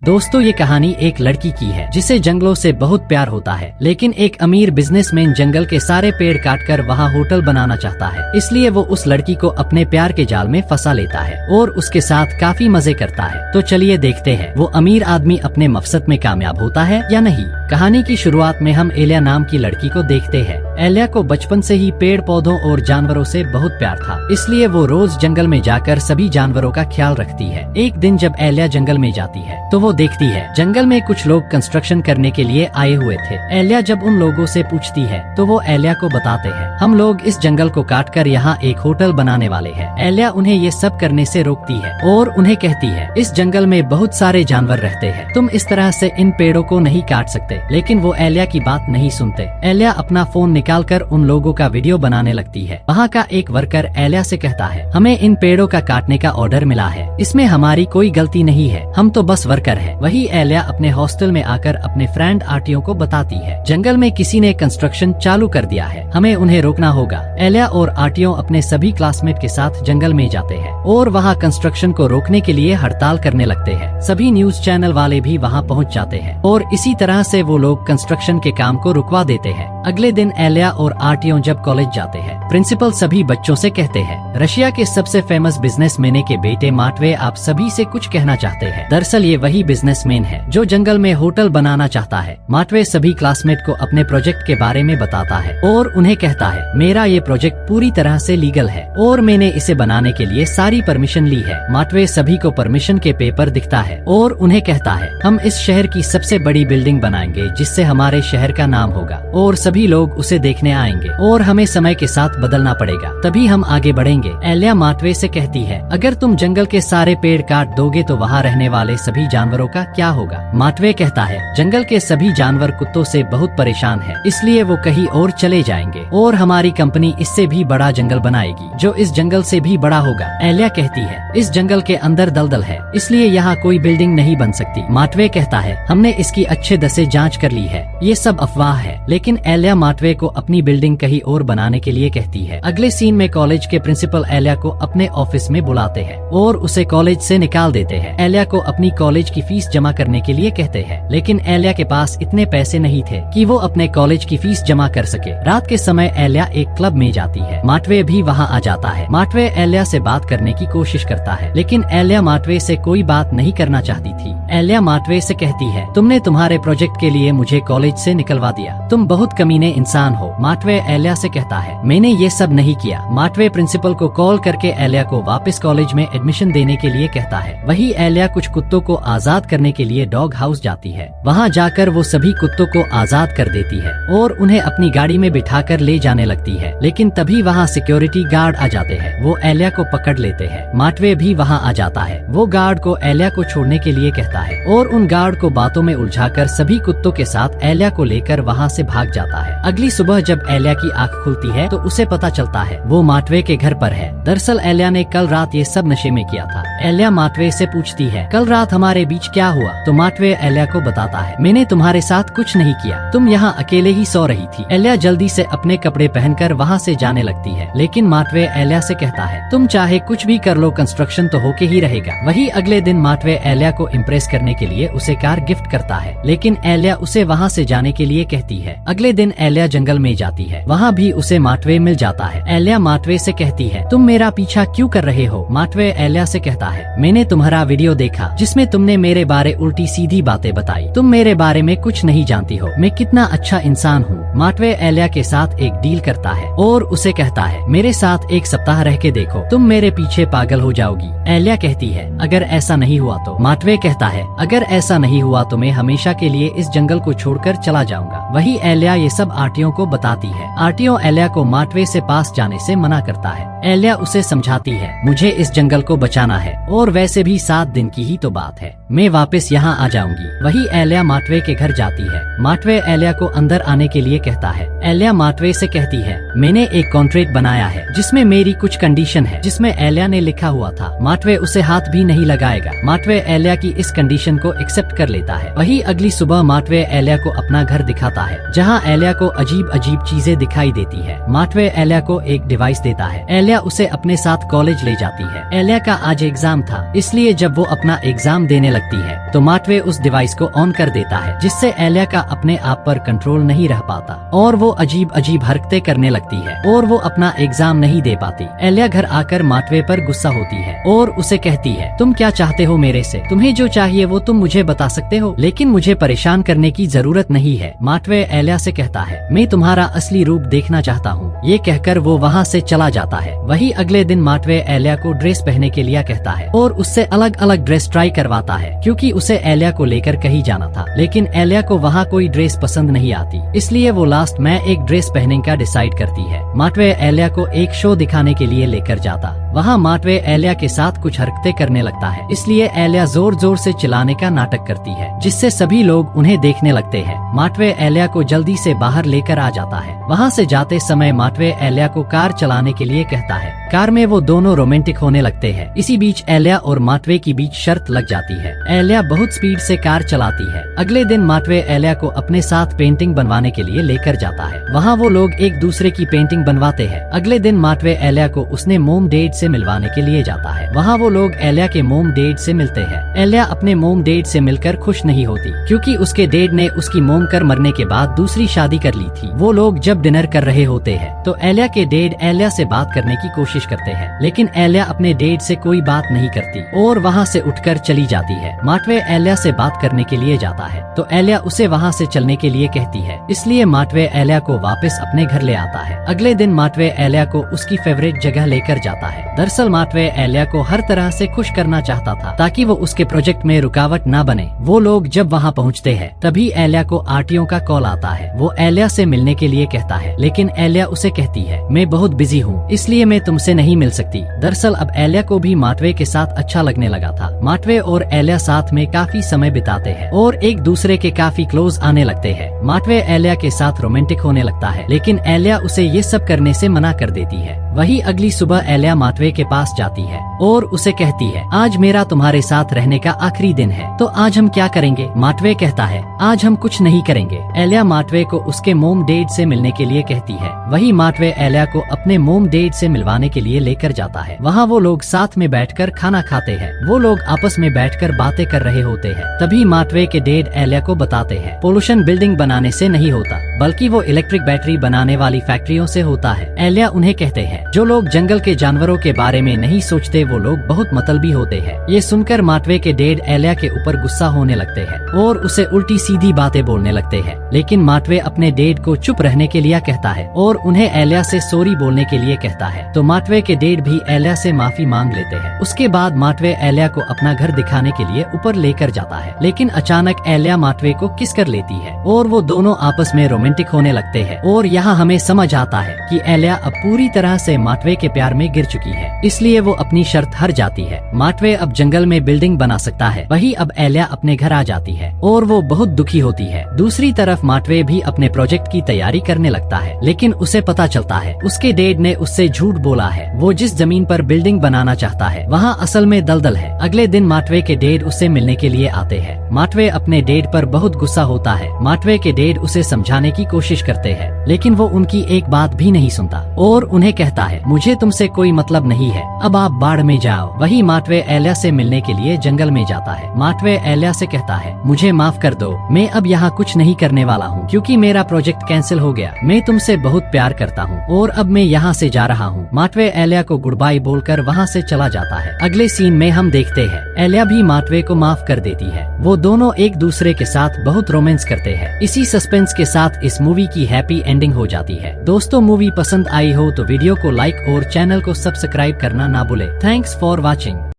दोस्तों ये कहानी एक लड़की की है जिसे जंगलों से बहुत प्यार होता है, लेकिन एक अमीर बिजनेसमैन जंगल के सारे पेड़ काटकर वहाँ होटल बनाना चाहता है। इसलिए वो उस लड़की को अपने प्यार के जाल में फंसा लेता है और उसके साथ काफी मजे करता है। तो चलिए देखते हैं वो अमीर आदमी अपने मकसद में कामयाब होता है या नहीं। कहानी की शुरुआत में हम एलिया नाम की लड़की को देखते हैं। एलिया को बचपन से ही पेड़ पौधों और जानवरों से बहुत प्यार था, इसलिए वो रोज जंगल में जाकर सभी जानवरों का ख्याल रखती है। एक दिन जब एलिया जंगल में जाती है तो वो देखती है जंगल में कुछ लोग कंस्ट्रक्शन करने के लिए आए हुए थे। एलिया जब उन लोगों से पूछती है तो वो एलिया को बताते हैं, हम लोग इस जंगल को काटकर यहाँ एक होटल बनाने वाले हैं। एलिया उन्हें ये सब करने से रोकती है और उन्हें कहती है, इस जंगल में बहुत सारे जानवर रहते हैं, तुम इस तरह से इन पेड़ों को नहीं काट सकते। लेकिन वो एलिया की बात नहीं सुनते। एलिया अपना फोन निकालकर उन लोगों का वीडियो बनाने लगती है। वहाँ का एक वर्कर एलिया से कहता है, हमें इन पेड़ों का काटने का ऑर्डर मिला है, इसमें हमारी कोई गलती नहीं है, हम तो बस वर्कर है। वही एलिया अपने हॉस्टल में आकर अपने फ्रेंड आर्टियों को बताती है, जंगल में किसी ने कंस्ट्रक्शन चालू कर दिया है, हमें उन्हें रोकना होगा। एलिया और आर्टियों अपने सभी क्लासमेट के साथ जंगल में जाते हैं और वहाँ कंस्ट्रक्शन को रोकने के लिए हड़ताल करने लगते हैं। सभी न्यूज चैनल वाले भी वहाँ पहुँच जाते हैं और इसी तरह से वो लोग कंस्ट्रक्शन के काम को रुकवा देते हैं। अगले दिन एलिया और आर्टियों जब कॉलेज जाते हैं, प्रिंसिपल सभी बच्चों से कहते हैं, रशिया के सबसे फेमस बिजनेसमैन के बेटे माटवे आप सभी से कुछ कहना चाहते हैं। दरअसल ये वही बिजनेसमैन है जो जंगल में होटल बनाना चाहता है। माटवे सभी क्लासमेट को अपने प्रोजेक्ट के बारे में बताता है और उन्हें कहता है, मेरा ये प्रोजेक्ट पूरी तरह से लीगल है और मैंने इसे बनाने के लिए सारी परमिशन ली है। माटवे सभी को परमिशन के पेपर दिखता है और उन्हें कहता है, हम इस शहर की सबसे बड़ी बिल्डिंग बनाएंगे जिससे हमारे शहर का नाम होगा और सभी लोग उसे देखने आएंगे और हमें समय के साथ बदलना पड़ेगा, तभी हम आगे बढ़ेंगे। एलिया माटवे से कहती है, अगर तुम जंगल के सारे पेड़ काट दोगे तो वहाँ रहने वाले सभी जानवरों का क्या होगा। माटवे कहता है, जंगल के सभी जानवर कुत्तों से बहुत परेशान है, इसलिए वो कहीं और चले जाएंगे और हमारी कंपनी इससे भी बड़ा जंगल बनाएगी जो इस जंगल से भी बड़ा होगा। एलिया कहती है, इस जंगल के अंदर दलदल है, इसलिए यहाँ कोई बिल्डिंग नहीं बन सकती। माटवे कहता है, हमने इसकी अच्छे से जांच कर ली है, ये सब अफवाह है। लेकिन एलिया माटवे को अपनी बिल्डिंग कहीं और बनाने के लिए कहती है। अगले सीन में कॉलेज के प्रिंसिपल एलिया को अपने ऑफिस में बुलाते हैं और उसे कॉलेज से निकाल देते हैं। एलिया को अपनी कॉलेज की फीस जमा करने के लिए कहते हैं, लेकिन एलिया के पास इतने पैसे नहीं थे कि वो अपने कॉलेज की फीस जमा कर सके। रात के समय एलिया एक क्लब में जाती है। माटवे भी वहाँ आ जाता है। माटवे एलिया से बात करने की कोशिश करता है, लेकिन एलिया माटवे से कोई बात नहीं करना चाहती थी। एलिया माटवे से कहती है, तुमने तुम्हारे प्रोजेक्ट के लिए मुझे कॉलेज से निकलवा दिया, तुम बहुत कमीने इंसान हो। माटवे एलिया से कहता है, मैंने ये सब नहीं किया। माटवे प्रिंसिपल को कॉल करके एलिया को वापस कॉलेज में एडमिशन देने के लिए कहता है। वही एलिया कुछ कुत्तों को आजाद करने के लिए डॉग हाउस जाती है। वहाँ जाकर वो सभी कुत्तों को आजाद कर देती है और उन्हें अपनी गाड़ी में बिठाकर ले जाने लगती है, लेकिन तभी वहाँ सिक्योरिटी गार्ड आ जाते हैं। वो एलिया को पकड़ लेते हैं। माटवे भी वहाँ आ जाता है। वो गार्ड को एलिया को छोड़ने के लिए कहता है और उन गार्ड को बातों में उलझाकर सभी कुत्तों के साथ एलिया को लेकर वहाँ से भाग जाता है। अगली सुबह जब एलिया की आँख खुलती है तो उसे पता चलता है वो माटवे के घर पर है। दरअसल एलिया ने कल रात ये सब नशे में किया था। एलिया माटवे से पूछती है, कल रात हमारे बीच क्या हुआ? तो माटवे एलिया को बताता है, मैंने तुम्हारे साथ कुछ नहीं किया, तुम यहाँ अकेले ही सो रही थी। एलिया जल्दी से अपने कपड़े पहनकर वहाँ से जाने लगती है, लेकिन माटवे एलिया से कहता है, तुम चाहे कुछ भी कर लो, कंस्ट्रक्शन तो होके ही रहेगा। वही अगले दिन माटवे एलिया को इम्प्रेस करने के लिए उसे कार गिफ्ट करता है, लेकिन एलिया उसे वहाँ से जाने के लिए कहती है। अगले दिन एलिया जंगल में जाती है। वहाँ भी उसे माटवे मिल जाता है। एलिया माटवे से कहती है, तुम मेरा पीछा क्यों कर रहे हो? माटवे एलिया से कहता है, मैंने तुम्हारा वीडियो देखा जिसमें तुमने मेरे बारे उल्टी सीधी बातें बताई, तुम मेरे बारे में कुछ नहीं जानती हो, मैं कितना अच्छा इंसान हूँ। माटवे एलिया के साथ एक डील करता है और उसे कहता है, मेरे साथ एक सप्ताह रह के देखो, तुम मेरे पीछे पागल हो जाओगी। एलिया कहती है, अगर ऐसा नहीं हुआ तो? माटवे कहता है, अगर ऐसा नहीं हुआ तो मैं हमेशा के लिए इस जंगल को छोड़कर चला जाऊंगा। वही एलिया ये सब आर्टियों को बताती है। आर्टियों एलिया को माटवे से पास जाने से मना करता है। एलिया उसे समझाती है, मुझे इस जंगल को बचाना है और वैसे भी 7 दिन की ही तो बात है, मैं वापस यहाँ आ जाऊंगी। वही एलिया माटवे के घर जाती है। माटवे एलिया को अंदर आने के लिए कहता है। एलिया माटवे से कहती है, मैंने एक कॉन्ट्रैक्ट बनाया है जिसमें मेरी कुछ कंडीशन है, जिसमें एलिया ने लिखा हुआ था। माटवे उसे हाथ भी नहीं लगाएगा। माटवे एलिया की इस कंडीशन को एक्सेप्ट कर लेता है। वही अगली सुबह माटवे एलिया को अपना घर दिखाता है, जहाँ एलिया एलिया को अजीब अजीब चीजें दिखाई देती है। माटवे एलिया को एक डिवाइस देता है। एलिया उसे अपने साथ कॉलेज ले जाती है। एलिया का आज एग्जाम था, इसलिए जब वो अपना एग्जाम देने लगती है तो माटवे उस डिवाइस को ऑन कर देता है, जिससे एलिया का अपने आप पर कंट्रोल नहीं रह पाता और वो अजीब अजीब हरकतें करने लगती है और वो अपना एग्जाम नहीं दे पाती। एलिया घर आकर माटवे पर गुस्सा होती है और उसे कहती है, तुम क्या चाहते हो मेरे से? तुम्हें जो चाहिए वो तुम मुझे बता सकते हो, लेकिन मुझे परेशान करने की जरूरत नहीं है। माटवे एलिया से कहता है, मैं तुम्हारा असली रूप देखना चाहता हूँ। ये कहकर वो वहाँ से चला जाता है। वही अगले दिन माटवे एलिया को ड्रेस पहनने के लिए कहता है और उससे अलग अलग ड्रेस ट्राई करवाता है, क्योंकि उसे एलिया को लेकर कहीं जाना था। लेकिन एलिया को वहाँ कोई ड्रेस पसंद नहीं आती, इसलिए वो लास्ट में एक ड्रेस पहनने का डिसाइड करती है। माटवे एलिया को एक शो दिखाने के लिए लेकर जाता। वहाँ माटवे एलिया के साथ कुछ हरकतें करने लगता है, इसलिए एलिया जोर जोर से चिल्लाने का नाटक करती है, जिससे सभी लोग उन्हें देखने लगते हैं। माटवे एलिया को जल्दी से बाहर लेकर आ जाता है। वहाँ से जाते समय माटवे एलिया को कार चलाने के लिए कहता है। कार में वो दोनों रोमांटिक होने लगते हैं। इसी बीच एलिया और माटवे की बीच शर्त लग जाती है। एलिया बहुत स्पीड से कार चलाती है। अगले दिन माटवे एलिया को अपने साथ पेंटिंग बनवाने के लिए लेकर जाता है। वहाँ वो लोग एक दूसरे की पेंटिंग बनवाते हैं। अगले दिन माटवे एलिया को उसने मोम डैड से मिलवाने के लिए जाता है। वहाँ वो लोग एलिया के मोम डैड से मिलते हैं। एलिया अपने मोम डैड से मिलकर खुश नहीं होती, क्योंकि उसके डैड ने उसकी मोम कर मरने के बाद दूसरी शादी कर ली थी। वो लोग जब डिनर कर रहे होते हैं तो एलिया के डैड एलिया से बात करने की कोशिश करते हैं, लेकिन एलिया अपने डैड से कोई बात नहीं करती और वहाँ से उठकर चली जाती है। माटवे एलिया से बात करने के लिए जाता है तो एलिया उसे वहाँ से चलने के लिए कहती है, इसलिए माटवे एलिया को वापस अपने घर ले आता है। अगले दिन माटवे एलिया को उसकी फेवरेट जगह लेकर जाता है। दरअसल माटवे एलिया को हर तरह से खुश करना चाहता था, ताकि वो उसके प्रोजेक्ट में रुकावट न बने। वो लोग जब वहाँ पहुँचते हैं तभी एलिया को आरटीओ का कॉल आता है। वो एलिया से मिलने के लिए कहता है, लेकिन एलिया उसे कहती है, मैं बहुत बिजी हूँ, इसलिए मैं तुमसे नहीं मिल सकती। दरअसल अब एलिया को भी माटवे के साथ अच्छा लगने लगा था। माटवे और एलिया साथ में काफी समय बिताते हैं और एक दूसरे के काफी क्लोज आने लगते हैं। माटवे एलिया के साथ रोमांटिक होने लगता है, लेकिन एलिया उसे ये सब करने से मना कर देती है। वही अगली सुबह एलिया माटवे के पास जाती है और उसे कहती है, आज मेरा तुम्हारे साथ रहने का आखिरी दिन है, तो आज हम क्या करेंगे? माटवे कहता है, आज हम कुछ नहीं करेंगे। एलिया माटवे को उसके मोम डैड से मिलने के लिए कहती है। वही माटवे एलिया को अपने मोम डैड से मिलवाने के लिए लेकर जाता है। वहाँ वो लोग साथ में बैठकर खाना खाते हैं। वो लोग आपस में बैठकर बातें कर रहे होते हैं। तभी माटवे के डैड एलिया को बताते हैं, पोल्यूशन बिल्डिंग बनाने से नहीं होता, बल्कि वो इलेक्ट्रिक बैटरी बनाने वाली फैक्ट्रियों से होता है। एलिया उन्हें कहते हैं, जो लोग जंगल के जानवरों के बारे में नहीं सोचते वो लोग बहुत मतलबी होते हैं। ये सुनकर माटवे के डैड एलिया के ऊपर गुस्सा होने लगते हैं और उसे उल्टी सीधी बातें बोलने लगते हैं। लेकिन माटवे अपने डैड को चुप रहने के लिए कहता है और उन्हें एलिया से सॉरी बोलने के लिए कहता है। तो माटवे के डैड भी एलिया से माफी मांग लेते हैं। उसके बाद माटवे एलिया को अपना घर दिखाने के लिए ऊपर लेकर जाता है, लेकिन अचानक एलिया माटवे को किस कर लेती है और वो दोनों आपस में रोमांटिक होने लगते हैं। और यहाँ हमें समझ आता है कि एलिया अब पूरी तरह से माटवे के प्यार में गिर चुकी है, इसलिए वो अपनी शर्त हार जाती है। माटवे अब जंगल में बिल्डिंग बना सकता है। वही अब एलिया अपने घर आ जाती है और वो बहुत दुखी होती है। दूसरी तरफ माटवे भी अपने प्रोजेक्ट की तैयारी करने लगता है, लेकिन उसे पता चलता है उसके डैड ने उससे झूठ बोला है। वो जिस जमीन पर बिल्डिंग बनाना चाहता है वहाँ असल में दलदल है। अगले दिन माटवे के डैड उससे मिलने के लिए आते हैं। माटवे अपने डैड पर बहुत गुस्सा होता है। माटवे के डैड उसे समझाने की कोशिश करते हैं, लेकिन वो उनकी एक बात भी नहीं सुनता और उन्हें कहता है, मुझे तुमसे कोई मतलब नहीं है, अब आप बाढ़ में जाओ। वही माटवे एलिया से मिलने के लिए जंगल में जाता है। माटवे एलिया से कहता है, मुझे माफ कर दो, मैं अब यहाँ कुछ नहीं करने वाला हूँ, क्योंकि मेरा प्रोजेक्ट कैंसिल हो गया। मैं तुमसे बहुत प्यार करता हूँ और अब मैं यहाँ से जा रहा हूँ। माटवे एलिया को गुड बाय बोलकर वहाँ से चला जाता है। अगले सीन में हम देखते हैं एलिया भी माटवे को माफ कर देती है। वो दोनों एक दूसरे के साथ बहुत रोमांस करते हैं। इसी सस्पेंस के साथ इस मूवी की हैप्पी एंडिंग हो जाती है। दोस्तों, मूवी पसंद आई हो तो वीडियो को लाइक और चैनल को सब्सक्राइब करना ना भूले। Thanks for watching.